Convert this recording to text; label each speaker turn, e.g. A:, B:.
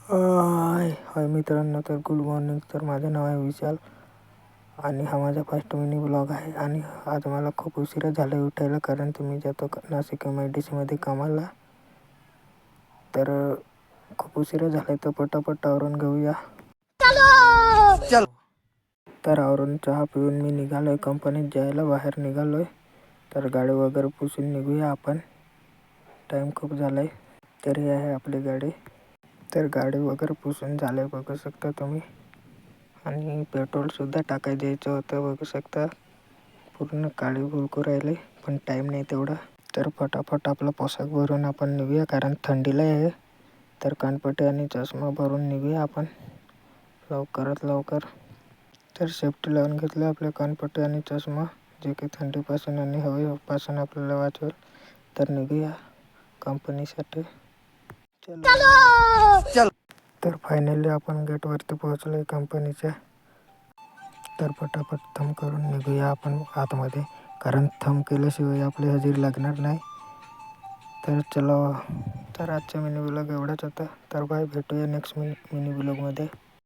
A: हाय मित्रांनो, तर good morning. तर माझं नाव आहे विशाल आणि हा माझा फर्स्ट मिनी ब्लॉग आहे. आणि आज मला खूप उशिरा झाला उठायला, कारण मी जातो नाशिक MIDCमध्ये कामाला. तर खूप उशिरा झाला, तर पटापट आवरून घेऊया. तर आवरून चहा पिऊन मी निघालोय कंपनीत जायला, बाहेर निघालोय. तर गाडी वगैरे पुसून निघूया आपण, टाईम खूप झाला आहे. तर ही आहे आपली गाडी. तर गाडी वगैरे पुसून झाले बघू शकता तुम्ही. आणि पेट्रोलसुद्धा टाकायला द्यायचं होतं, बघू शकता पूर्ण काळी भुरकू राहिले, पण टाईम नाही तेवढा. तर फटाफट आपला पोशाख भरून आपण निघूया, कारण थंडीला आहे. तर कानपट्टी आणि चष्मा भरून निघूया आपण लवकरात लवकर. तर सेफ्टी लावून घेतलं आपले कानपट्टी आणि चष्मा, जे की थंडीपासून आणि हवेपासून आपल्याला वाचवेल. तर निघूया कंपनीसाठी. चल. तर फायनली आपण गेटवरती पोहोचलो आहे कंपनीच्या. तर पटापट थंब करून निघूया आपण आतमध्ये, कारण थंब केल्याशिवाय आपली हजेरी लागणार नाही. तर चला. तर आजचा मिनी ब्लॉग एवढाच होता. तर बाय, भेटूया नेक्स्ट मिनी ब्लॉगमध्ये.